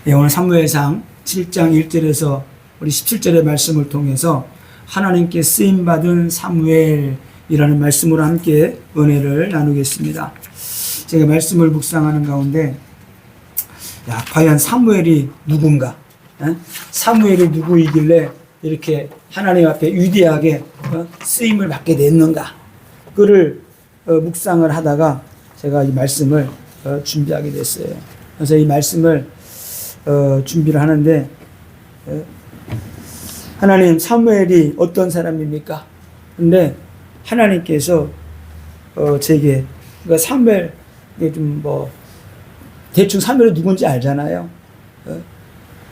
오늘 사무엘상 7장 1절에서 우리 17절의 말씀을 통해서 하나님께 쓰임받은 사무엘이라는 말씀으로 함께 은혜를 나누겠습니다. 제가 말씀을 묵상하는 가운데 과연 사무엘이 누군가? 사무엘이 누구이길래 이렇게 하나님 앞에 위대하게 쓰임을 받게 됐는가? 그를 묵상을 하다가 제가 이 말씀을 준비하게 됐어요. 그래서 이 말씀을 준비를 하는데, 하나님, 사무엘이 어떤 사람입니까? 근데 하나님께서 제게, 그러니까 사무엘, 대충 사무엘이 누군지 알잖아요.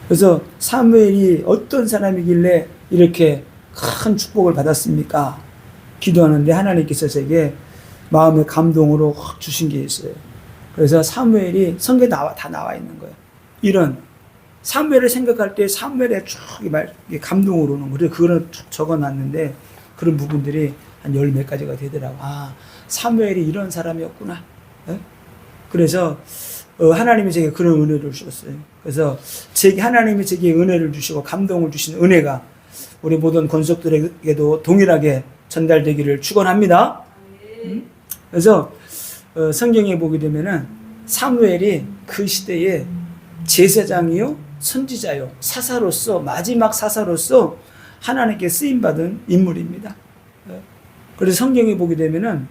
그래서 사무엘이 어떤 사람이길래 이렇게 큰 축복을 받았습니까? 기도하는데 하나님께서 제게 마음의 감동으로 확 주신 게 있어요. 그래서 사무엘이 성경에 다 나와 있는 거예요. 이런 사무엘을 생각할 때 사무엘의 쭉 감동으로 오는 거예요. 그거를 쭉 적어놨는데 그런 부분들이 한 열 몇 가지가 되더라고. 사무엘이 이런 사람이었구나. 그래서 하나님이 제게 그런 은혜를 주셨어요. 그래서 하나님이 제게 은혜를 주시고 감동을 주신 은혜가 우리 모든 권속들에게도 동일하게 전달되기를 축원합니다. 그래서 성경에 보게 되면은 사무엘이 그 시대에 제사장이요, 선지자요, 사사로서, 마지막 사사로서 하나님께 쓰임받은 인물입니다. 그래서 성경에 보게 되면은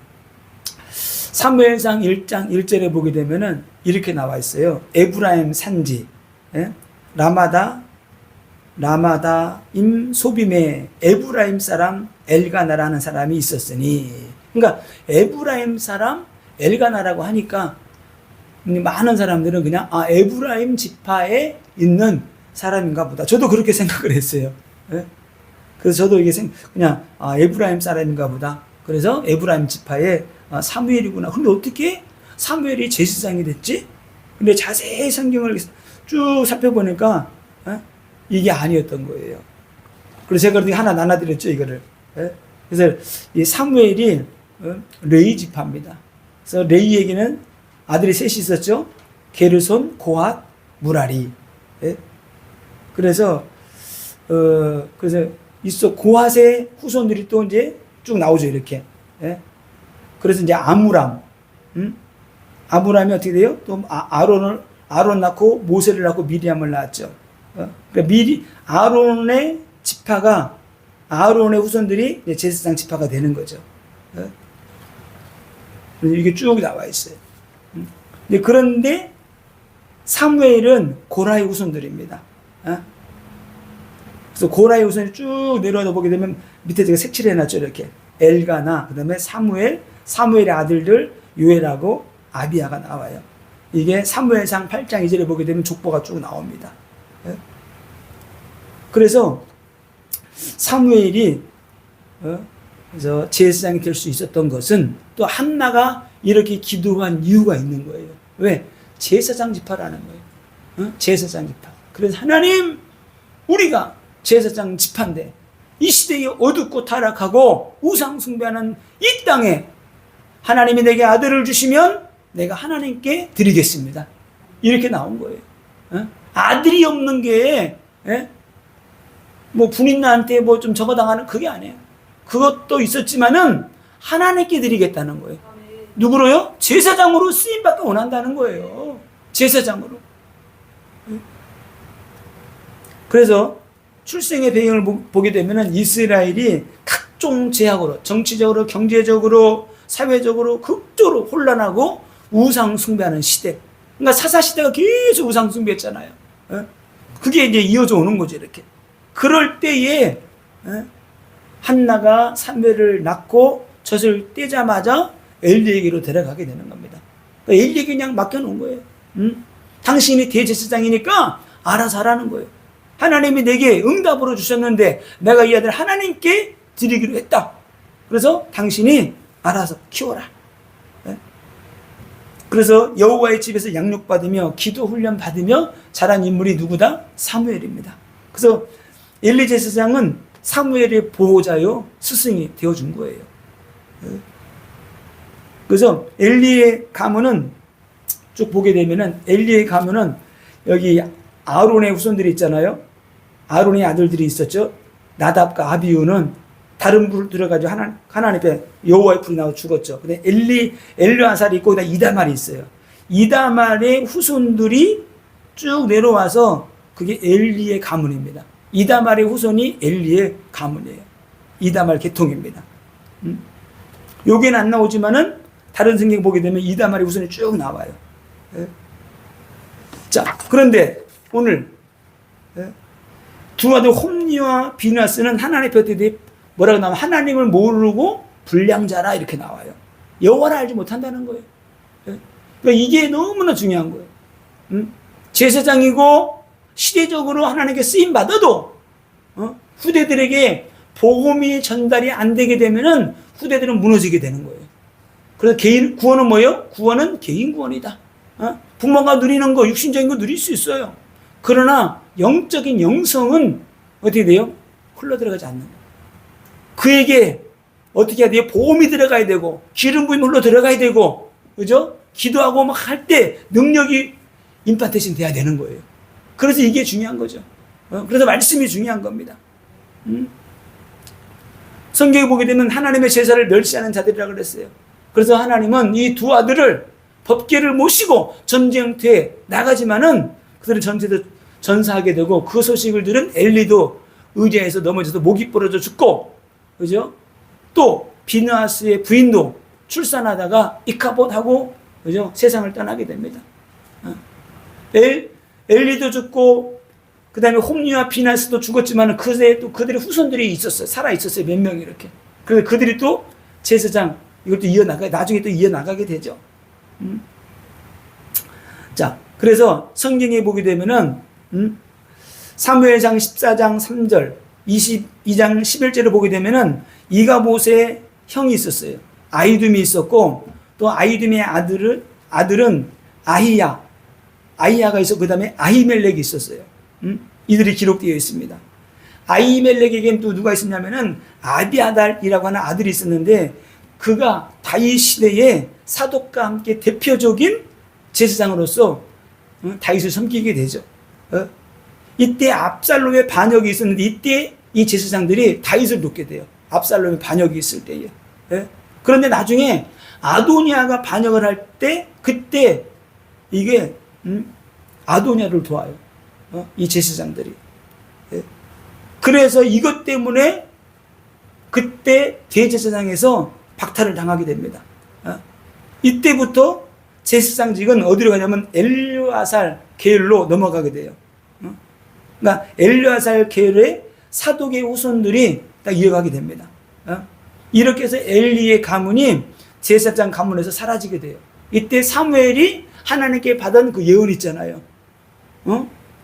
사무엘상 1장 1절에 보게 되면은 이렇게 나와 있어요. 에브라임 산지, 라마다임 소빔에 에브라임 사람 엘가나라는 사람이 있었으니, 그러니까 에브라임 사람 엘가나라고 하니까 많은 사람들은 그냥 에브라임 지파에 있는 사람인가 보다. 저도 그렇게 생각을 했어요. 그래서 저도 이게 그냥 에브라임 사람인가 보다. 그래서 에브라임 지파의 사무엘이구나. 근데 어떻게 사무엘이 제사장이 됐지? 근데 자세히 성경을 쭉 살펴보니까 이게 아니었던 거예요. 그래서 제가 그렇게 하나 나눠드렸죠, 이거를. 그래서 이 사무엘이 레위 지파입니다. 그래서 레위에게는 아들이 셋이 있었죠. 게르손, 고핫, 무라리. 그래서 고핫의 후손들이 또 이제 쭉 나오죠, 이렇게. 그래서 이제 아므람이 어떻게 돼요? 또 아론 낳고 모세를 낳고 미리암을 낳았죠. 그러니까 아론의 지파가, 아론의 후손들이 이제 제사장 지파가 되는 거죠. 이게 쭉 나와 있어요. 그런데 사무엘은 고라의 후손들입니다. 그래서 고라의 후손이 쭉 내려다 보게 되면 밑에 제가 색칠해 놨죠, 이렇게. 엘가나, 그 다음에 사무엘의 아들들 요엘하고 아비야가 나와요. 이게 사무엘상 8장 2절에 보게 되면 족보가 쭉 나옵니다. 그래서 사무엘이 그래서 제사장이 될 수 있었던 것은 또 한나가 이렇게 기도한 이유가 있는 거예요. 왜? 제사장 지파라는 거예요. 제사장 지파. 그래서 하나님, 우리가 제사장 지파인데 이 시대에 어둡고 타락하고 우상 숭배하는 이 땅에 하나님이 내게 아들을 주시면 내가 하나님께 드리겠습니다. 이렇게 나온 거예요. 아들이 없는 게 분인나한테 좀 적어당하는 그게 아니에요. 그것도 있었지만은 하나님께 드리겠다는 거예요. 누구로요? 제사장으로 쓰임받기 원한다는 거예요. 제사장으로. 그래서 출생의 배경을 보게 되면은 이스라엘이 각종 제약으로, 정치적으로, 경제적으로, 사회적으로 극도로 혼란하고 우상 숭배하는 시대. 그러니까 사사 시대가 계속 우상 숭배했잖아요. 그게 이제 이어져 오는 거죠, 이렇게. 그럴 때에 한나가 사무엘을 낳고 젖을 떼자마자 엘리에게로 데려가게 되는 겁니다. 그러니까 엘리에게 그냥 맡겨놓은 거예요. 당신이 대제사장이니까 알아서 하라는 거예요. 하나님이 내게 응답으로 주셨는데 내가 이 아들 하나님께 드리기로 했다. 그래서 당신이 알아서 키워라. 그래서 여호와의 집에서 양육받으며 기도 훈련 받으며 자란 인물이 누구다? 사무엘입니다. 그래서 엘리 제사장은 사무엘의 보호자요 스승이 되어준 거예요. 그래서 엘리의 가문은 쭉 보게 되면은 엘리의 가문은 여기 아론의 후손들이 있잖아요. 아론의 아들들이 있었죠. 나답과 아비후는 다른 불을 들어가지고 하나님 앞에 여호와의 불이 나와 죽었죠. 근데 엘르아살이 있고 이다말이 있어요. 이다말의 후손들이 쭉 내려와서 그게 엘리의 가문입니다. 이다말의 후손이 엘리의 가문이에요. 이다말 계통입니다. 여기는 안 나오지만은 다른 성경 보게 되면 이다말의 후손이 쭉 나와요. 예. 자, 그런데 오늘 두 아들 홈니와 비나스는 하나님의 뼈대에 뭐라고 나오면 하나님을 모르고 불량자라 이렇게 나와요. 여호와를 알지 못한다는 거예요. 예. 그러니까 이게 너무나 중요한 거예요. 제사장이고 시대적으로 하나님께 쓰임 받아도 후대들에게 복음이 전달이 안 되게 되면은 후대들은 무너지게 되는 거예요. 그래서 개인 구원은 뭐예요? 구원은 개인 구원이다. 부모가 누리는 거, 육신적인 거 누릴 수 있어요. 그러나 영적인 영성은 어떻게 돼요? 흘러 들어가지 않는 거예요. 그에게 어떻게 해야 돼요? 보험이 들어가야 되고 기름 부음이 흘러 들어가야 되고, 그죠? 기도하고 막 할 때 능력이 임파테이션 돼야 되는 거예요. 그래서 이게 중요한 거죠. 그래서 말씀이 중요한 겁니다. 성경에 보게 되면 하나님의 제사를 멸시하는 자들이라고 그랬어요. 그래서 하나님은 이 두 아들을 법궤를 모시고 전쟁터에 나가지만은 그들은 전쟁도 전사하게 되고 그 소식을 들은 엘리도 의자에서 넘어져서 목이 부러져 죽고, 그죠? 또 비느하스의 부인도 출산하다가 이카봇하고, 그죠? 세상을 떠나게 됩니다. 엘리도 죽고 그 다음에 홈리와 비나스도 죽었지만 또 그들의 후손들이 있었어요. 살아 있었어요. 몇 명이 이렇게. 그래서 그들이 또 제사장 이것도 나중에 또 이어나가게 되죠. 자, 그래서 성경에 보게 되면은 사무엘상 14장 3절 22장 11절을 보게 되면은 이가봇의 형이 있었어요. 아이둠이 있었고 또 아이둠의 아들은 아히야가 있었고 그 다음에 아히멜렉이 있었어요. 이들이 기록되어 있습니다. 아히멜렉에겐 또 누가 있었냐면은 아비아달이라고 하는 아들이 있었는데 그가 다윗 시대에 사독과 함께 대표적인 제사장으로서 다윗을 섬기게 되죠. 이때 압살롬의 반역이 있었는데 이때 이 제사장들이 다윗을 돕게 돼요. 압살롬의 반역이 있을 때에. 그런데 나중에 아도니아가 반역을 할 때 그때 이게 아도니아를 도와요. 이 제사장들이. 그래서 이것 때문에 그때 대제사장에서 박탈을 당하게 됩니다. 이때부터 제사장직은 어디로 가냐면 엘르아살 계열로 넘어가게 돼요. 그러니까 엘르아살 계열의 사독의 후손들이 딱 이어가게 됩니다. 이렇게 해서 엘리의 가문이 제사장 가문에서 사라지게 돼요. 이때 사무엘이 하나님께 받은 그 예언 있잖아요.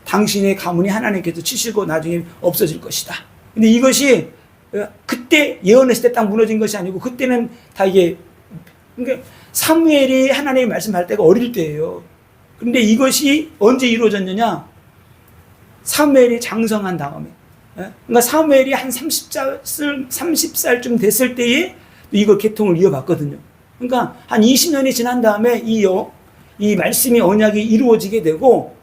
당신의 가문이 하나님께서 치시고 나중에 없어질 것이다. 근데 이것이 그때 예언했을 때 딱 무너진 것이 아니고 그때는 다 이게, 그러니까 사무엘이 하나님의 말씀할 때가 어릴 때예요. 그런데 이것이 언제 이루어졌느냐? 사무엘이 장성한 다음에. 그러니까 사무엘이 한 30살쯤 됐을 때에 이거 계통을 이어봤거든요. 그러니까 한 20년이 지난 다음에 이 말씀이 언약이 이루어지게 되고,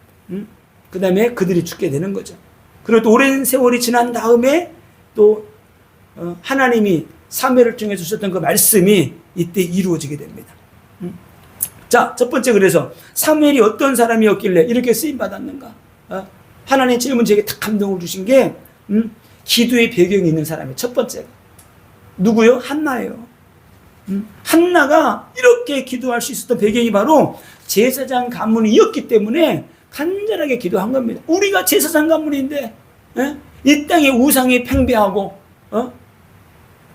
그 다음에 그들이 죽게 되는 거죠. 그리고 또 오랜 세월이 지난 다음에 또 하나님이 사무엘을 통해 주셨던 그 말씀이 이때 이루어지게 됩니다. 자, 첫 번째, 그래서 사무엘이 어떤 사람이었길래 이렇게 쓰임 받았는가? 하나님 질문 제게 딱 감동을 주신 게 기도의 배경이 있는 사람이에요. 첫 번째가 누구요? 한나예요. 한나가 이렇게 기도할 수 있었던 배경이 바로 제사장 가문이었기 때문에 간절하게 기도한 겁니다. 우리가 제사장 가문인데 이 땅에 우상이 팽배하고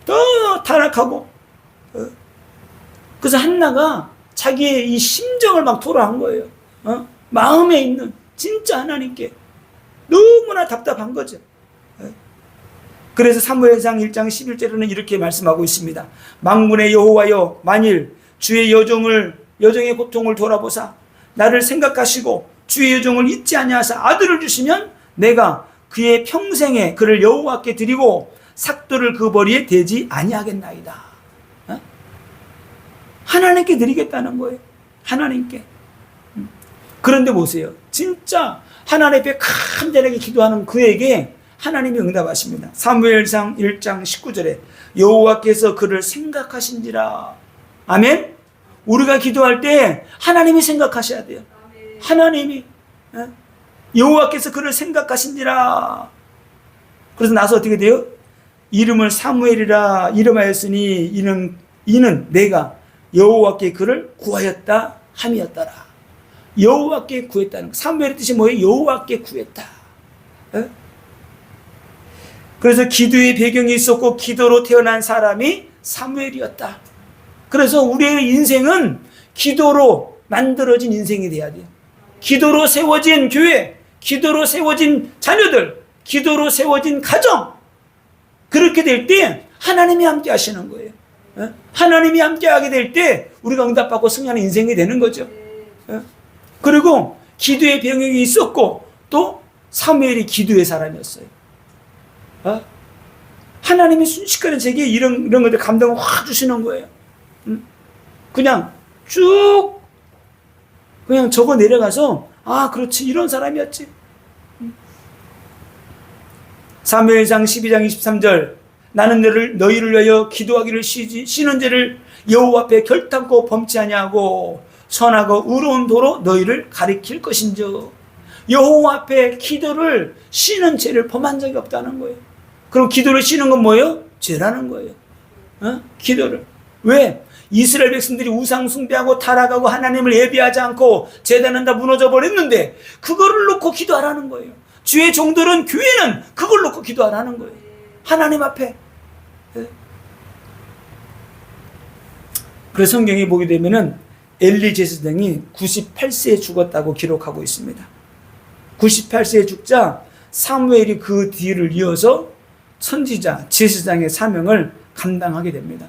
더 타락하고 그래서 한나가 자기의 이 심정을 막 토로한 거예요. 마음에 있는 진짜 하나님께 너무나 답답한 거죠. 그래서 사무엘상 1장 11절에는 이렇게 말씀하고 있습니다. 만군의 여호와여, 만일 주의 여종의 고통을 돌아보사 나를 생각하시고 주의 여종을 잊지 아니하사 아들을 주시면 내가 그의 평생에 그를 여호와께 드리고 삭도를 그 벌이에 대지 아니하겠나이다. 하나님께 드리겠다는 거예요. 하나님께. 그런데 보세요. 진짜 하나님 앞에 간절하게 기도하는 그에게 하나님이 응답하십니다. 사무엘상 1장 19절에 여호와께서 그를 생각하신지라. 아멘. 우리가 기도할 때 하나님이 생각하셔야 돼요. 하나님이 여호와께서 그를 생각하신지라. 그래서 나서 어떻게 돼요? 이름을 사무엘이라 이름하였으니 이는 내가 여호와께 그를 구하였다 함이었더라. 여호와께 구했다는 거. 사무엘의 뜻이 뭐예요? 여호와께 구했다. 그래서 기도의 배경이 있었고 기도로 태어난 사람이 사무엘이었다. 그래서 우리의 인생은 기도로 만들어진 인생이 돼야 돼요. 기도로 세워진 교회, 기도로 세워진 자녀들, 기도로 세워진 가정. 그렇게 될 때 하나님이 함께 하시는 거예요. 하나님이 함께 하게 될 때 우리가 응답받고 승리하는 인생이 되는 거죠. 그리고 기도의 병역이 있었고 또 사무엘이 기도의 사람이었어요. 하나님이 순식간에 제게 이런 것들 감동을 확 주시는 거예요. 그냥 쭉 그냥 적어 내려가서 그렇지, 이런 사람이었지. 사무엘상 12장 23절 나는 너희를 위하여 기도하기를 쉬는 죄를 여호와 앞에 결탄코 범치 아니하고 선하고 의로운 도로 너희를 가리킬 것인즉. 여호와 앞에 기도를 쉬는 죄를 범한 적이 없다는 거예요. 그럼 기도를 쉬는 건 뭐예요? 죄라는 거예요. 기도를. 왜? 이스라엘 백성들이 우상 숭배하고 타락하고 하나님을 예비하지 않고 제단은 다 무너져 버렸는데 그거를 놓고 기도하라는 거예요. 주의 종들은, 교회는 그걸 놓고 기도하라는 거예요. 하나님 앞에. 그래서 성경에 보게 되면은 엘리 제사장이 98세에 죽었다고 기록하고 있습니다. 98세에 죽자 사무엘이 그 뒤를 이어서 선지자, 제사장의 사명을 감당하게 됩니다.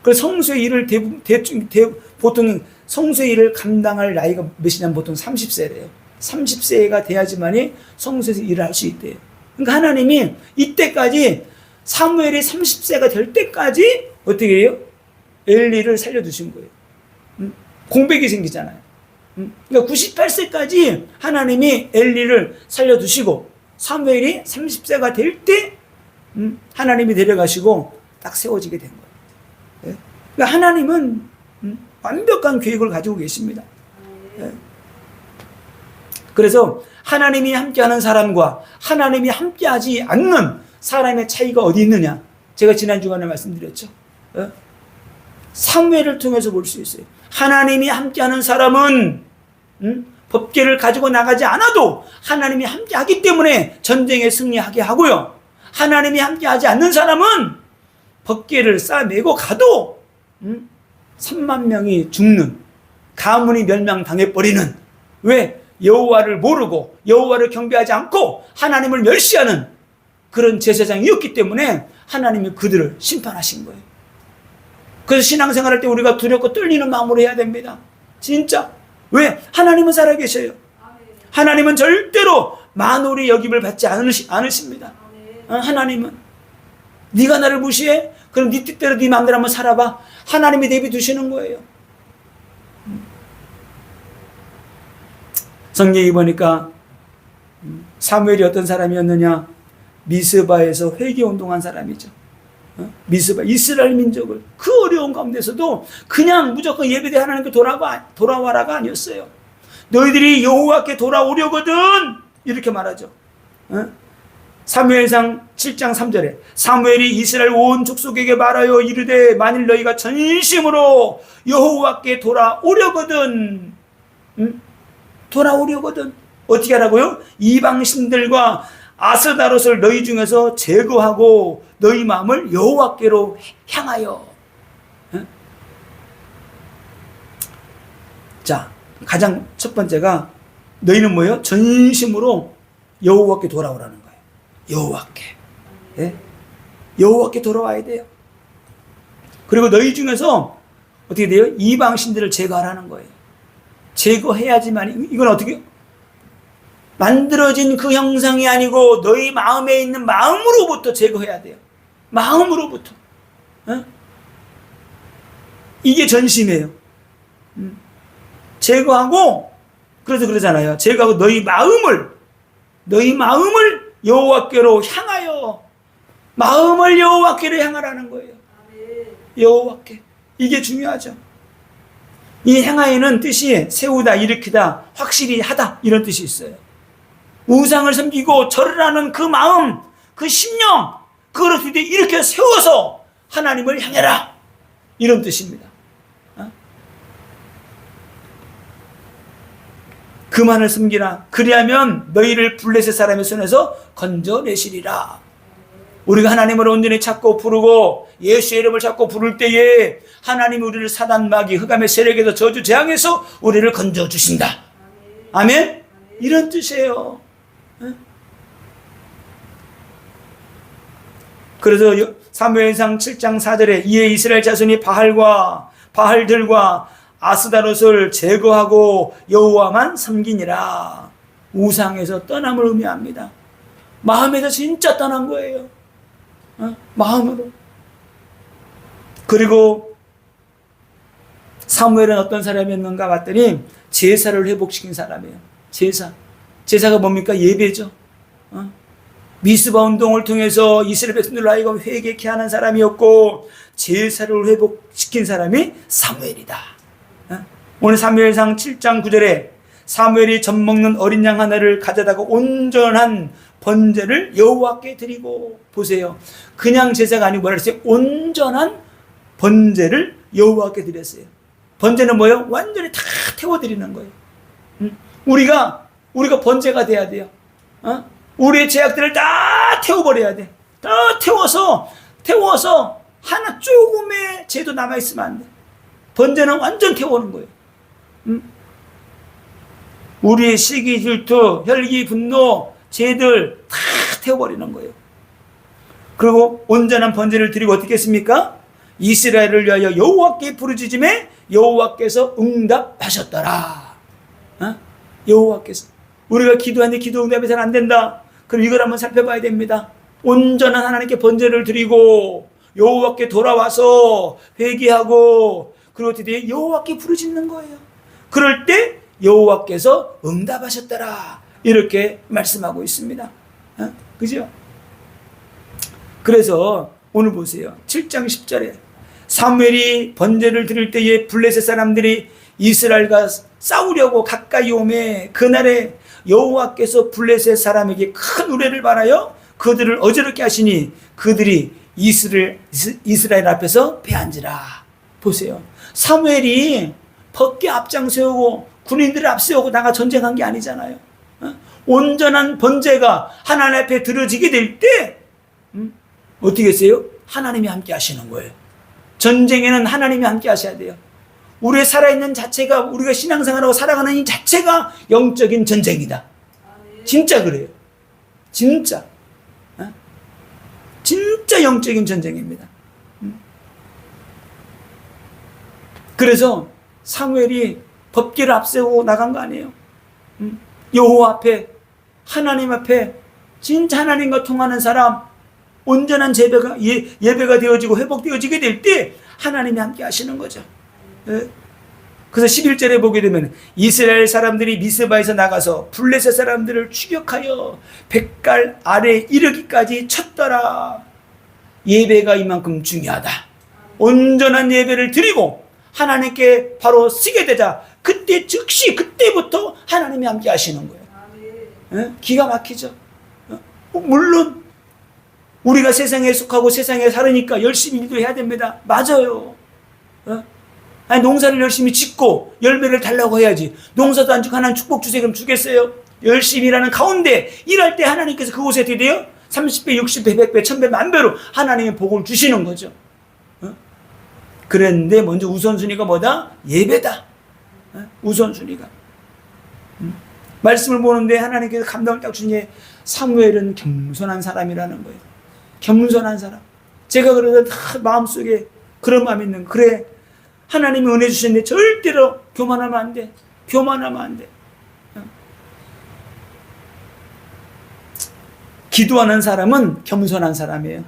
그래서 성소의 일을 보통 성소의 일을 감당할 나이가 몇이냐면 보통 30세래요. 30세가 돼야지만이 성소에서 일을 할 수 있대요. 그러니까 하나님이 이때까지 사무엘이 30세가 될 때까지 어떻게 해요? 엘리를 살려두신 거예요. 공백이 생기잖아요. 그러니까 98세까지 하나님이 엘리를 살려두시고 사무엘이 30세가 될 때 하나님이 데려가시고 딱 세워지게 된 거예요. 그러니까 하나님은 완벽한 계획을 가지고 계십니다. 그래서 하나님이 함께하는 사람과 하나님이 함께하지 않는 사람의 차이가 어디 있느냐? 제가 지난 주간에 말씀드렸죠. 사무엘을 통해서 볼 수 있어요. 하나님이 함께하는 사람은 법궤를 가지고 나가지 않아도 하나님이 함께하기 때문에 전쟁에 승리하게 하고요. 하나님이 함께하지 않는 사람은 법궤를 싸매고 가도 3만 명이 죽는, 가문이 멸망당해버리는, 왜? 여호와를 모르고 여호와를 경배하지 않고 하나님을 멸시하는 그런 제사장이었기 때문에 하나님이 그들을 심판하신 거예요. 그래서 신앙생활할 때 우리가 두렵고 떨리는 마음으로 해야 됩니다. 진짜. 왜? 하나님은 살아계셔요. 하나님은 절대로 만홀의 여김을 받지 않으십니다. 하나님은 네가 나를 무시해? 그럼 네 뜻대로 네 마음대로 한번 살아봐. 하나님이 내비두시는 거예요. 성경에 보니까 사무엘이 어떤 사람이었느냐? 미스바에서 회개운동한 사람이죠. 미스바, 이스라엘 민족을 그 어려운 가운데서도 그냥 무조건 예배대 하나님께 돌아와라가 아니었어요. 너희들이 여호와께 돌아오려거든 이렇게 말하죠. 사무엘상 7장 3절에 사무엘이 이스라엘 온 족속에게 말하여 이르되 만일 너희가 전심으로 여호와께 돌아오려거든 돌아오려거든 어떻게 하라고요? 이방신들과 아스다롯을 너희 중에서 제거하고 너희 마음을 여호와께로 향하여. 자, 가장 첫 번째가 너희는 뭐예요? 전심으로 여호와께 돌아오라는 거예요. 여호와께. 여호와께 돌아와야 돼요. 그리고 너희 중에서 어떻게 돼요? 이방신들을 제거하라는 거예요. 제거해야지만, 이건 어떻게 만들어진 그 형상이 아니고 너희 마음에 있는 마음으로부터 제거해야 돼요. 마음으로부터. 이게 전심이에요. 제거하고, 그래서 그러잖아요. 제거하고 너희 마음을 너희 마음을 여호와께로 향하여, 마음을 여호와께로 향하라는 거예요. 여호와께. 이게 중요하죠. 이 향하여는 뜻이 세우다, 일으키다, 확실히 하다, 이런 뜻이 있어요. 우상을 섬기고 절을 하는 그 마음, 그 심령, 그걸 이렇게 세워서 하나님을 향해라, 이런 뜻입니다. 그만을 섬기라. 그리하면 너희를 블레셋 사람의 손에서 건져내시리라. 우리가 하나님을 온전히 찾고 부르고 예수의 이름을 찾고 부를 때에 하나님이 우리를 사단, 마귀, 흑암의 세력에서, 저주, 재앙에서 우리를 건져주신다. 아멘? 이런 뜻이에요. 그래서 사무엘상 7장 4절에 이에 이스라엘 자손이 바알들과 아스다롯을 제거하고 여호와만 섬기니라. 우상에서 떠남을 의미합니다. 마음에서 진짜 떠난 거예요. 마음으로. 그리고 사무엘은 어떤 사람이었는가 봤더니 제사를 회복시킨 사람이에요. 제사가 뭡니까? 예배죠. 미스바 운동을 통해서 이스라엘 백성들로 하여금 회개케 하는 사람이었고, 제사를 회복시킨 사람이 사무엘이다. 오늘 사무엘상 7장 9절에 사무엘이 젖 먹는 어린 양 하나를 가져다가 온전한 번제를 여호와께 드리고, 보세요. 그냥 제사가 아니고 뭐라 그랬어요? 온전한 번제를 여호와께 드렸어요. 번제는 뭐예요? 완전히 다 태워드리는 거예요. 우리가 번제가 돼야 돼요. 우리의 죄악들을 다 태워버려야 돼. 다 태워서 하나 조금의 죄도 남아있으면 안 돼. 번제는 완전 태우는 거예요. 우리의 시기, 질투, 혈기, 분노, 죄들 다 태워버리는 거예요. 그리고 온전한 번제를 드리고 어떻게 했습니까? 이스라엘을 위하여 여호와께 부르짖음에 여호와께서 응답하셨더라. 여호와께서. 우리가 기도하는데 기도 응답이 잘 안 된다. 그럼 이걸 한번 살펴봐야 됩니다. 온전한 하나님께 번제를 드리고 여호와께 돌아와서 회개하고, 그리고 드디어 여호와께 부르짖는 거예요. 그럴 때 여호와께서 응답하셨더라, 이렇게 말씀하고 있습니다. 그죠? 그래서 오늘 보세요. 7장 10절에 사무엘이 번제를 드릴 때에 블레셋 사람들이 이스라엘과 싸우려고 가까이 오매 그날에 여호와께서 블레셋 사람에게 큰 우레를 발하여 그들을 어지럽게 하시니 그들이 이스라엘 앞에서 패한지라. 보세요. 사무엘이 법궤 앞장 세우고 군인들을 앞세우고 나가 전쟁한 게 아니잖아요. 온전한 번제가 하나님 앞에 드려지게 될 때 어떻게 했어요? 하나님이 함께 하시는 거예요. 전쟁에는 하나님이 함께 하셔야 돼요. 우리의 살아있는 자체가, 우리가 신앙생활하고 살아가는 이 자체가 영적인 전쟁이다. 진짜 그래요. 진짜 영적인 전쟁입니다. 그래서 사무엘이 법궤를 앞세우고 나간 거 아니에요. 여호와 앞에, 하나님 앞에 진짜 하나님과 통하는 사람, 온전한 예배가 되어지고 회복되어지게 될 때 하나님이 함께 하시는 거죠. 그래서 11절에 보게 되면 이스라엘 사람들이 미스바에서 나가서 블레셋 사람들을 추격하여 뱃갈 아래 이르기까지 쳤더라. 예배가 이만큼 중요하다. 온전한 예배를 드리고 하나님께 바로 쓰게 되자 그때 즉시 그때부터 하나님이 함께 하시는 거예요. 기가 막히죠. 물론 우리가 세상에 속하고 세상에 살으니까 열심히 일도 해야 됩니다. 맞아요. 아니, 농사를 열심히 짓고 열매를 달라고 해야지. 농사도 안 주고 하나님 축복 주세요 그럼 주겠어요? 열심히 일하는 가운데 일할 때 하나님께서 그곳에 어떻게 돼요? 30배, 60배, 100배, 1000배, 만배로 하나님의 복을 주시는 거죠. 그랬는데 먼저 우선순위가 뭐다? 예배다. 우선순위가. 말씀을 보는데 하나님께서 감동을 딱 주니 사무엘은 겸손한 사람이라는 거예요. 겸손한 사람. 제가 그래서 다 마음속에 그런 마음이 있는 거예요. 그래, 하나님이 은혜 주셨는데 절대로 교만하면 안 돼. 교만하면 안 돼. 기도하는 사람은 겸손한 사람이에요.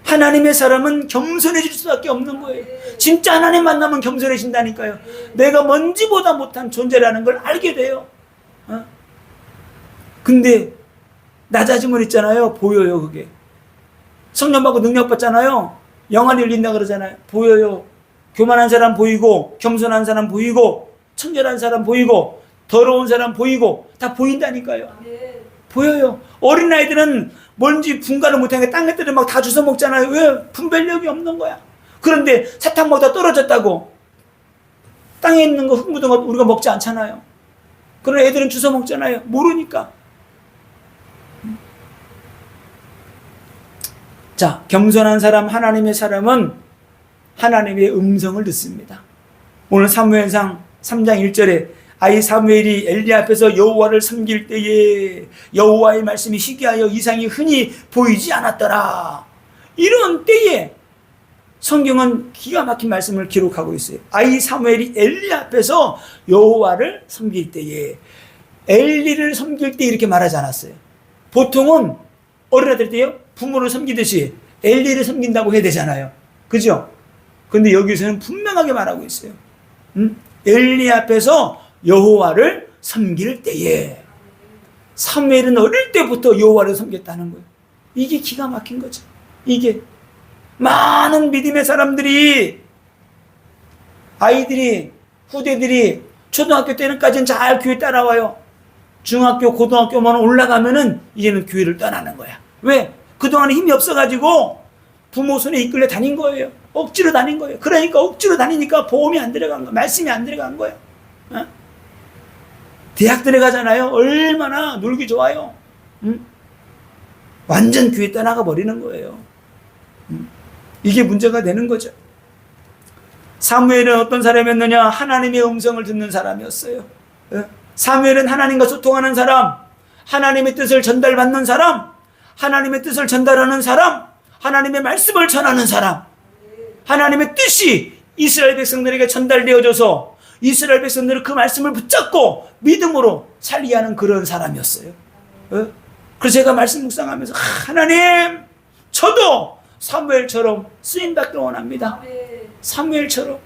하나님의 사람은 겸손해질 수밖에 없는 거예요. 진짜 하나님 만나면 겸손해진다니까요. 내가 먼지보다 못한 존재라는 걸 알게 돼요. 근데 낮아짐은 있잖아요. 보여요, 그게. 성령 받고 능력 받잖아요. 영안이 열린다 그러잖아요. 보여요. 교만한 사람 보이고, 겸손한 사람 보이고, 청결한 사람 보이고, 더러운 사람 보이고, 다 보인다니까요. 보여요. 어린아이들은 뭔지 분간을 못하니까 땅에 들을 막 다 주워 먹잖아요. 왜? 분별력이 없는 거야. 그런데 사탕 먹다 떨어졌다고 땅에 있는 거 흙 묻은 거 우리가 먹지 않잖아요. 그런 애들은 주워 먹잖아요. 모르니까. 자, 겸손한 사람, 하나님의 사람은 하나님의 음성을 듣습니다. 오늘 사무엘상 3장 1절에 아이 사무엘이 엘리 앞에서 여호와를 섬길 때에 여호와의 말씀이 희귀하여 이상이 흔히 보이지 않았더라. 이런 때에 성경은 기가 막힌 말씀을 기록하고 있어요. 아이 사무엘이 엘리 앞에서 여호와를 섬길 때에, 엘리를 섬길 때 이렇게 말하지 않았어요. 보통은 어린아이들 때요, 부모를 섬기듯이 엘리를 섬긴다고 해야 되잖아요. 그죠? 근데 여기서는 분명하게 말하고 있어요. 엘리 앞에서 여호와를 섬길 때에. 사무엘은 어릴 때부터 여호와를 섬겼다는 거예요. 이게 기가 막힌 거죠. 이게 많은 믿음의 사람들이, 아이들이, 후대들이 초등학교 때는까지는 잘 교회 따라와요. 중학교, 고등학교만 올라가면은 이제는 교회를 떠나는 거야. 왜? 그동안에 힘이 없어가지고 부모 손에 이끌려 다닌 거예요. 억지로 다닌 거예요. 그러니까 억지로 다니니까 보험이 안 들어간 거예요. 말씀이 안 들어간 거예요. 어? 대학 들어가잖아요. 얼마나 놀기 좋아요. 완전 교회 떠나가 버리는 거예요. 이게 문제가 되는 거죠. 사무엘은 어떤 사람이었느냐? 하나님의 음성을 듣는 사람이었어요. 사무엘은 하나님과 소통하는 사람, 하나님의 뜻을 전달받는 사람, 하나님의 뜻을 전달하는 사람, 하나님의 말씀을 전하는 사람, 하나님의 뜻이 이스라엘 백성들에게 전달되어져서 이스라엘 백성들은 그 말씀을 붙잡고 믿음으로 살게 하는 그런 사람이었어요. 그래서 제가 말씀 묵상하면서 하나님, 저도 사무엘처럼 쓰임받기를 원합니다. 사무엘처럼.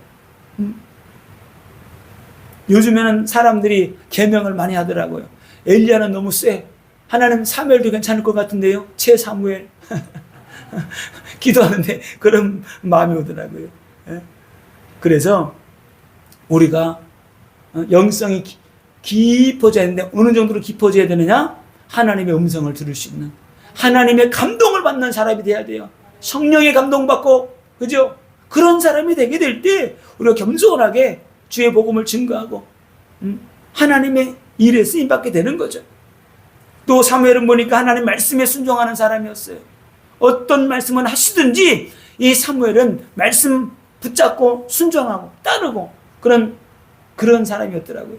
요즘에는 사람들이 계명을 많이 하더라고요. 엘리야는 너무 세. 하나님, 사무엘도 괜찮을 것 같은데요. 최사무엘. 기도하는데 그런 마음이 오더라고요. 그래서 우리가 영성이 깊어져야 되는데 어느 정도로 깊어져야 되느냐? 하나님의 음성을 들을 수 있는, 하나님의 감동을 받는 사람이 돼야 돼요. 성령의 감동받고, 그죠? 그런 사람이 되게 될 때 우리가 겸손하게 주의 복음을 증거하고 하나님의 일에 쓰임받게 되는 거죠. 또 사무엘은 보니까 하나님 말씀에 순종하는 사람이었어요. 어떤 말씀을 하시든지 이 사무엘은 말씀 붙잡고 순종하고 따르고 그런 사람이었더라고요.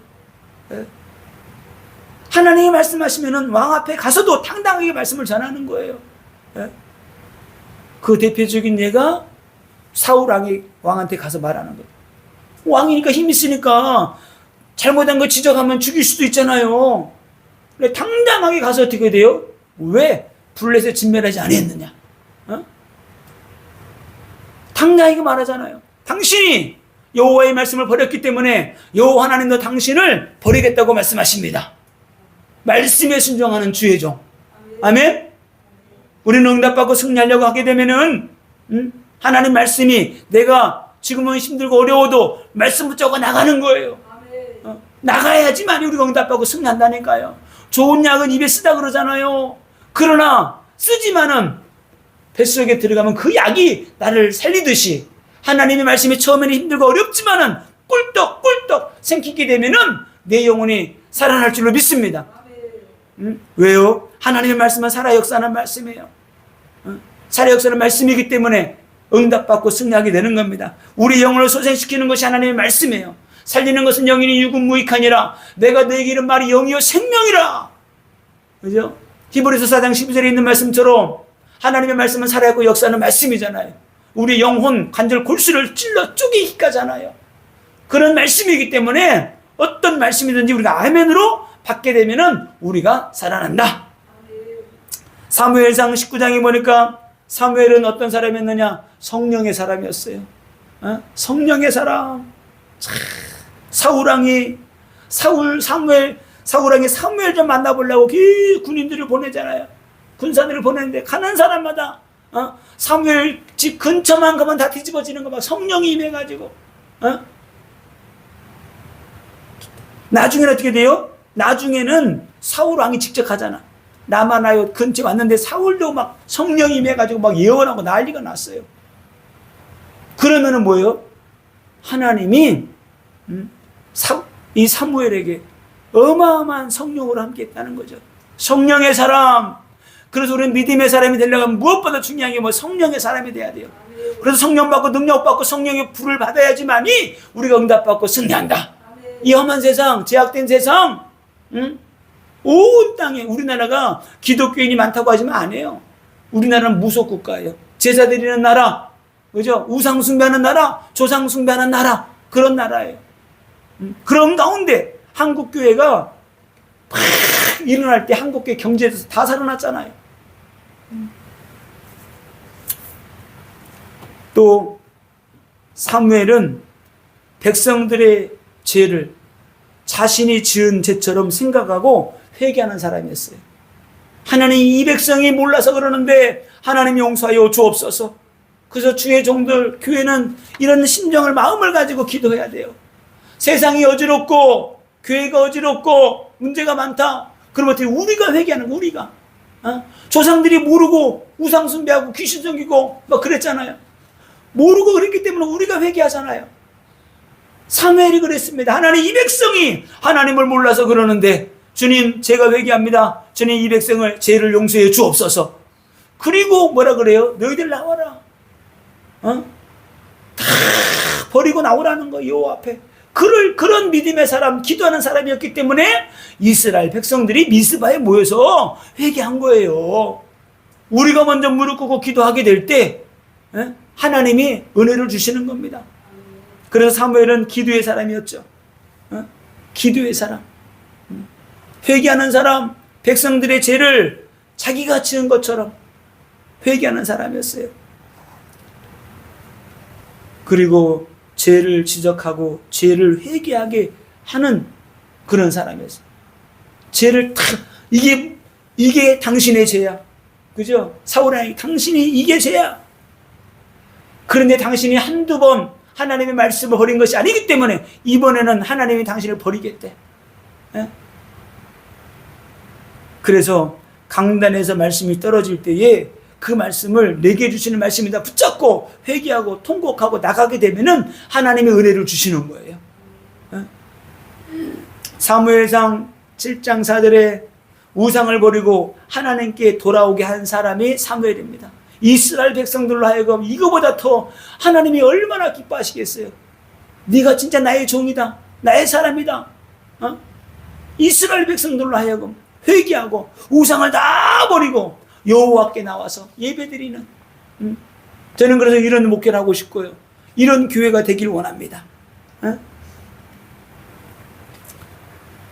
하나님이 말씀하시면은 왕 앞에 가서도 당당하게 말씀을 전하는 거예요. 그 대표적인 예가 사울 왕한테 가서 말하는 거예요. 왕이니까 힘이 있으니까 잘못한 거 지적하면 죽일 수도 있잖아요. 그래, 당당하게 가서 어떻게 돼요? 왜 블레셋 진멸하지 않았느냐? 당당하게 말하잖아요. 당신이 여호와의 말씀을 버렸기 때문에 여호와 하나님도 당신을 버리겠다고 말씀하십니다. 말씀에 순종하는 주의 종. 아멘? 우리는 응답받고 승리하려고 하게 되면은 하나님 말씀이 내가 지금은 힘들고 어려워도 말씀 붙잡고 나가는 거예요. 나가야지만 우리가 응답받고 승리한다니까요. 좋은 약은 입에 쓰다 그러잖아요. 그러나 쓰지만은 뱃속에 들어가면 그 약이 나를 살리듯이 하나님의 말씀이 처음에는 힘들고 어렵지만은 꿀떡꿀떡 생기게 되면은 내 영혼이 살아날 줄로 믿습니다. 왜요? 하나님의 말씀은 살아 역사하는 말씀이에요. 살아 역사하는 말씀이기 때문에 응답받고 승리하게 되는 겁니다. 우리 영혼을 소생시키는 것이 하나님의 말씀이에요. 살리는 것은 영이니 육은 무익하니라. 내가 너에게 이른 말이 영이요 생명이라. 그죠? 히브리서 4장 12절에 있는 말씀처럼 하나님의 말씀은 살아있고 역사하는 말씀이잖아요. 우리 영혼 관절 골수를 찔러 쪼개기까지 하잖아요. 그런 말씀이기 때문에 어떤 말씀이든지 우리가 아멘으로 받게 되면은 우리가 살아난다. 사무엘상 19장에 보니까 사무엘은 어떤 사람이었느냐? 성령의 사람이었어요. 성령의 사람. 사무엘 사울왕이 사무엘 좀 만나보려고 군인들을 보내잖아요. 군사들을 보내는데 가는 사람마다 사무엘 집 근처만 가면 다 뒤집어지는 거 막 성령이 임해가지고 나중에는 어떻게 돼요? 나중에는 사울왕이 직접 가잖아. 나마나요 근처 왔는데 사울도 막 성령이 임해가지고 막 예언하고 난리가 났어요. 그러면은 뭐예요? 하나님이 이 사무엘에게 어마어마한 성령으로 함께 했다는 거죠. 성령의 사람. 그래서 우리는 믿음의 사람이 되려면 무엇보다 중요한 게 성령의 사람이 돼야 돼요. 그래서 성령 받고 능력 받고 성령의 불을 받아야지만이 우리가 응답받고 승리한다. 이 험한 세상, 제약된 세상, 온 땅에 우리나라가 기독교인이 많다고 하지만 안 해요. 우리나라는 무속 국가예요. 제사 드리는 나라, 그죠? 우상 숭배하는 나라, 조상 숭배하는 나라, 그런 나라예요. 그런 가운데 한국 교회가 막 일어날 때 한국 교회 경제에서 다 살아났잖아요. 또 사무엘은 백성들의 죄를 자신이 지은 죄처럼 생각하고 회개하는 사람이었어요. 하나님 이 백성이 몰라서 그러는데 하나님 용서하여 주옵소서. 그래서 주의 종들 교회는 이런 심정을 마음을 가지고 기도해야 돼요. 세상이 어지럽고 교회가 어지럽고 문제가 많다. 그럼 어떻게 우리가 회개하는 거 우리가 조상들이 모르고 우상 숭배하고 귀신 섬기고 막 그랬잖아요. 모르고 그랬기 때문에 우리가 회개하잖아요. 사무엘이 그랬습니다. 하나님 이 백성이 하나님을 몰라서 그러는데 주님 제가 회개합니다. 주님 이 백성을 죄를 용서해 주옵소서. 그리고 뭐라 그래요? 너희들 나와라. 다 버리고 나오라는 거 여호와 앞에. 그런 믿음의 사람, 기도하는 사람이었기 때문에 이스라엘 백성들이 미스바에 모여서 회개한 거예요. 우리가 먼저 무릎 꿇고 기도하게 될 때 하나님이 은혜를 주시는 겁니다. 그래서 사무엘은 기도의 사람이었죠. 기도의 사람. 회개하는 사람, 백성들의 죄를 자기가 지은 것처럼 회개하는 사람이었어요. 그리고 죄를 지적하고 죄를 회개하게 하는 그런 사람이었어요. 죄를 이게 당신의 죄야. 그죠? 사울왕이 당신이 이게 죄야. 그런데 당신이 한두 번 하나님의 말씀을 버린 것이 아니기 때문에 이번에는 하나님이 당신을 버리겠대. 그래서 강단에서 말씀이 떨어질 때에 그 말씀을 내게 주시는 말씀이다 붙잡고 회개하고 통곡하고 나가게 되면은 하나님의 은혜를 주시는 거예요. 사무엘상 7장 4절에 우상을 버리고 하나님께 돌아오게 한 사람이 사무엘입니다. 이스라엘 백성들로 하여금 이거보다 더 하나님이 얼마나 기뻐하시겠어요. 네가 진짜 나의 종이다. 나의 사람이다. 이스라엘 백성들로 하여금 회개하고 우상을 다 버리고 여호와께 나와서 예배드리는 저는 그래서 이런 목회를 하고 싶고요. 이런 교회가 되길 원합니다.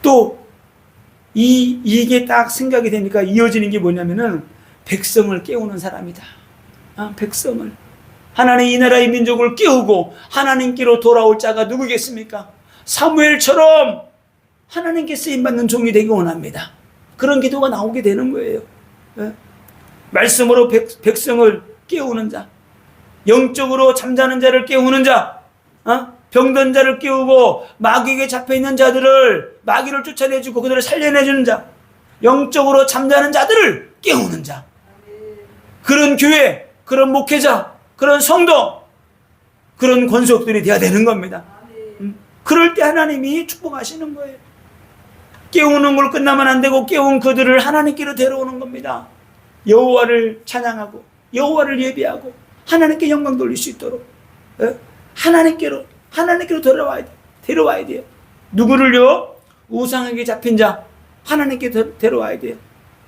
또 이게 딱 생각이 되니까 이어지는 게 뭐냐면은 백성을 깨우는 사람이다. 백성을. 하나님 이 나라의 민족을 깨우고 하나님께로 돌아올 자가 누구겠습니까? 사무엘처럼 하나님께 쓰임받는 종이 되기 원합니다. 그런 기도가 나오게 되는 거예요. 말씀으로 백성을 깨우는 자, 영적으로 잠자는 자를 깨우는 자, 병든 자를 깨우고 마귀에게 잡혀있는 자들을 마귀를 쫓아내주고 그들을 살려내주는 자, 영적으로 잠자는 자들을 깨우는 자, 그런 교회, 그런 목회자, 그런 성도, 그런 권속들이 되어야 되는 겁니다. 그럴 때 하나님이 축복하시는 거예요. 깨우는 걸 끝나면 안 되고 깨운 그들을 하나님께로 데려오는 겁니다. 여호와를 찬양하고 여호와를 예배하고 하나님께 영광 돌릴 수 있도록 하나님께로 데려와야 돼요. 누구를요? 우상에게 잡힌 자 하나님께 데려와야 돼요.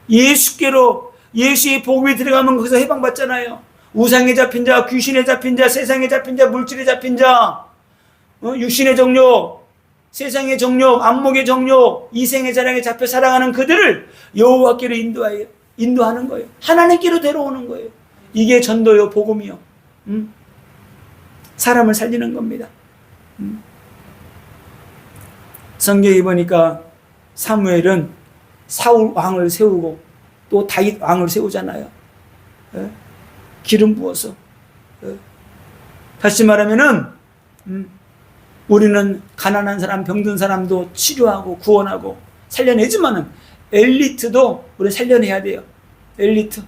예수께로, 예수의 복음에 들어가면 거기서 해방받잖아요. 우상에 잡힌 자, 귀신에 잡힌 자, 세상에 잡힌 자, 물질에 잡힌 자, 육신의 정욕, 세상의 정욕, 안목의 정욕, 이생의 자랑에 잡혀 살아가는 그들을 여호와께로 인도하는 거예요. 하나님께로 데려오는 거예요. 이게 전도요, 복음이요. 사람을 살리는 겁니다. 성경에 보니까 사무엘은 사울 왕을 세우고 또 다윗 왕을 세우잖아요. 예? 기름 부어서. 예? 다시 말하면은 우리는 가난한 사람, 병든 사람도 치료하고 구원하고 살려내지만은 엘리트도 우리 살려내야 돼요. 엘리트.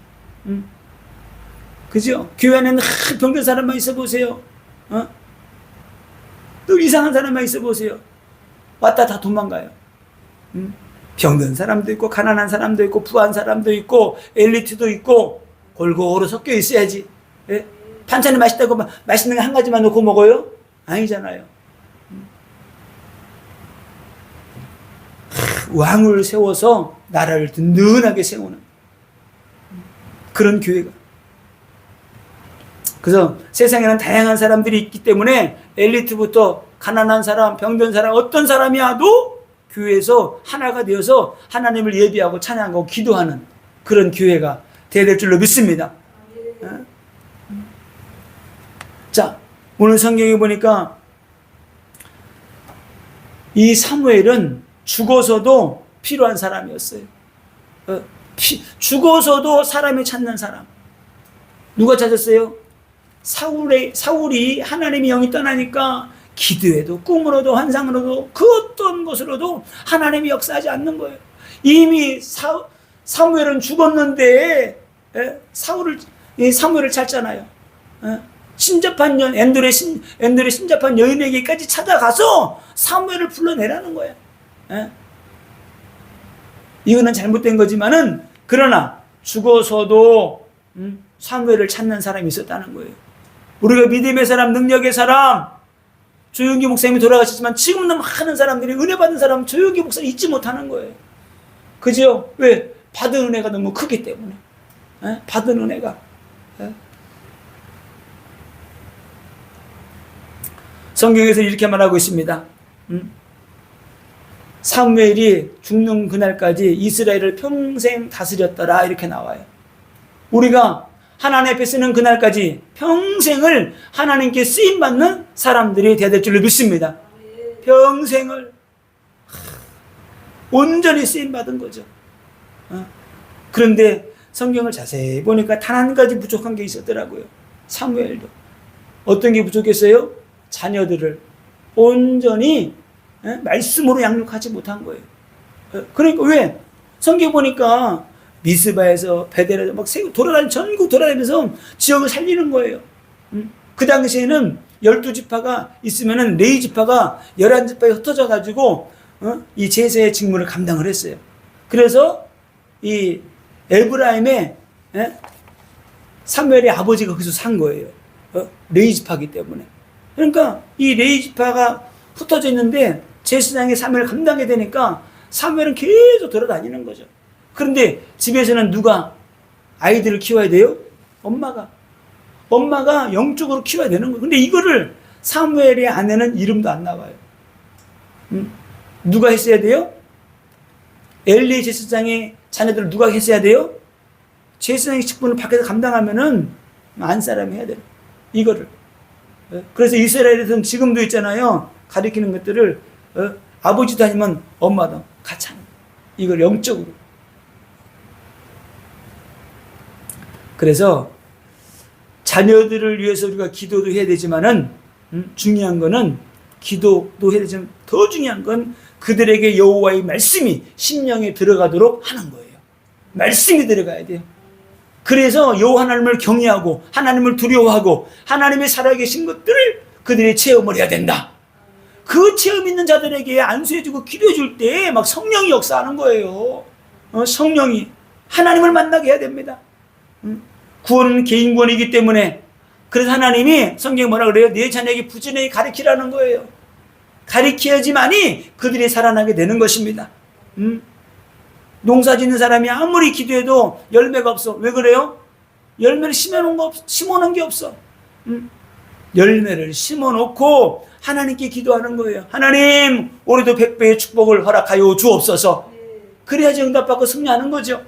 그죠? 교회 안에는 병든 사람만 있어 보세요. 또 이상한 사람만 있어 보세요. 왔다 다 도망가요. 병든 사람도 있고 가난한 사람도 있고 부한 사람도 있고 엘리트도 있고 골고루 섞여 있어야지. 예? 반찬이 맛있다고 맛있는 거 한 가지만 넣고 먹어요? 아니잖아요. 왕을 세워서 나라를 든든하게 세우는 그런 교회가. 그래서 세상에는 다양한 사람들이 있기 때문에 엘리트부터 가난한 사람, 병든 사람, 어떤 사람이야도 교회에서 하나가 되어서 하나님을 예비하고 찬양하고 기도하는 그런 교회가 되어야 될 줄로 믿습니다. 자, 오늘 성경에 보니까 이 사무엘은 죽어서도 필요한 사람이었어요. 죽어서도 사람이 찾는 사람. 누가 찾았어요? 사울이 하나님의 영이 떠나니까 기도에도 꿈으로도 환상으로도 그 어떤 것으로도 하나님이 역사하지 않는 거예요. 이미 사무엘은 죽었는데 사무엘을 찾잖아요. 신접한 엔돌의 신접한 여인에게까지 찾아가서 사무엘을 불러내라는 거예요. 이거는 잘못된 거지만은 그러나 죽어서도 사무엘을 찾는 사람이 있었다는 거예요. 우리가 믿음의 사람, 능력의 사람, 조용기 목사님이 돌아가셨지만 지금도 많은 사람들이 은혜 받은 사람 조용기 목사를 잊지 못하는 거예요. 그죠? 왜? 받은 은혜가 너무 크기 때문에. 받은 은혜가. 성경에서 이렇게 말하고 있습니다. 사무엘이 죽는 그날까지 이스라엘을 평생 다스렸더라 이렇게 나와요. 우리가 하나님 앞에 쓰는 그날까지 평생을 하나님께 쓰임받는 사람들이 되어야 될 줄로 믿습니다. 평생을 온전히 쓰임받은 거죠. 그런데 성경을 자세히 보니까 단 한 가지 부족한 게 있었더라고요. 사무엘도. 어떤 게 부족했어요? 자녀들을 온전히 말씀으로 양육하지 못한 거예요. 그러니까 왜? 성경 보니까 미스바에서 베델에서 막 전국 돌아다니면서 지역을 살리는 거예요. 그 당시에는 12지파가 있으면은 레위 지파가 11지파에 흩어져 가지고 이 제사의 직무를 감당을 했어요. 그래서 이 에브라임의 사무엘의 아버지가 거기서 산 거예요. 레위 지파이기 때문에. 그러니까 이 레위 지파가 흩어져 있는데 제사장의 사무엘을 감당해야 되니까 사무엘은 계속 돌아다니는 거죠. 그런데 집에서는 누가 아이들을 키워야 돼요? 엄마가 영적으로 키워야 되는 거예요. 근데 이거를 사무엘의 아내는 이름도 안 나와요. 누가 했어야 돼요? 엘리 제사장의 자녀들을 누가 했어야 돼요? 제사장의 직분을 밖에서 감당하면은 안 사람이 해야 돼요. 이거를. 그래서 이스라엘에서는 지금도 있잖아요. 가리키는 것들을 아버지도 아니면 엄마도 같이 하는 거예요. 이걸 영적으로. 그래서 자녀들을 위해서 우리가 기도도 해야 되지만은 중요한 거는 기도도 해야 되지만 더 중요한 건 그들에게 여호와의 말씀이 심령에 들어가도록 하는 거예요. 말씀이 들어가야 돼요. 그래서 여호와 하나님을 경외하고 하나님을 두려워하고 하나님의 살아계신 것들을 그들이 체험을 해야 된다. 그 체험 있는 자들에게 안수해주고 기도해줄 때 막 성령이 역사하는 거예요. 성령이 하나님을 만나게 해야 됩니다. 구원은 개인 구원이기 때문에 그래서 하나님이 성경에 뭐라 그래요? 내 자녀에게 부지런히 가르치라는 거예요. 가르쳐야지만이 그들이 살아나게 되는 것입니다. 농사 짓는 사람이 아무리 기도해도 열매가 없어. 왜 그래요? 열매를 심어놓은 게 없어. 열매를 심어놓고 하나님께 기도하는 거예요. 하나님, 우리도 100배의 축복을 허락하여 주옵소서. 그래야지 응답받고 승리하는 거죠.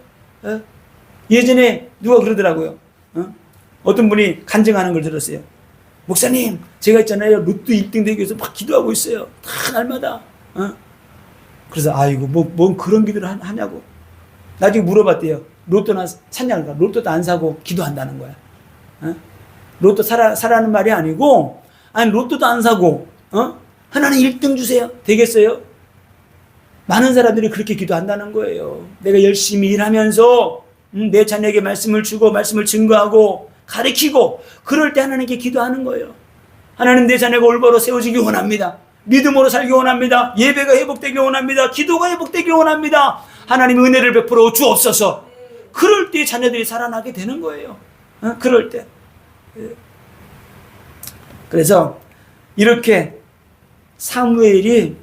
예전에 누가 그러더라고요. 어떤 분이 간증하는 걸 들었어요. 목사님, 제가 있잖아요. 로또 1등 되기 위해서 막 기도하고 있어요. 다 날마다. 그래서 아이고 뭔 그런 기도를 하냐고. 나중에 물어봤대요. 로또나 샀냐고. 그러니까 로또도 안 사고 기도한다는 거야. 어? 로또 사라는 말이 아니고, 아니 로또도 안 사고 하나님 1등 주세요. 되겠어요? 많은 사람들이 그렇게 기도한다는 거예요. 내가 열심히 일하면서 내 자녀에게 말씀을 주고 말씀을 증거하고 가르치고 그럴 때 하나님께 기도하는 거예요. 하나님 내 자녀가 올바로 세워지기 원합니다. 믿음으로 살기 원합니다. 예배가 회복되기 원합니다. 기도가 회복되기 원합니다. 하나님 은혜를 베풀어 주옵소서. 그럴 때 자녀들이 살아나게 되는 거예요. 그럴 때. 그래서 이렇게 사무엘이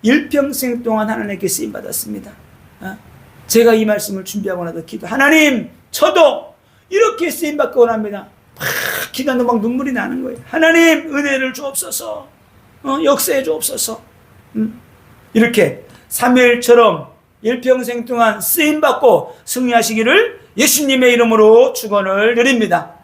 일평생 동안 하나님께 쓰임받았습니다. 제가 이 말씀을 준비하고 나서 하나님 저도 이렇게 쓰임받기 원합니다. 막 기도하는데 막 눈물이 나는 거예요. 하나님 은혜를 주옵소서. 역사해 주옵소서. 이렇게 사무엘처럼 일평생 동안 쓰임받고 승리하시기를 예수님의 이름으로 축원을 드립니다.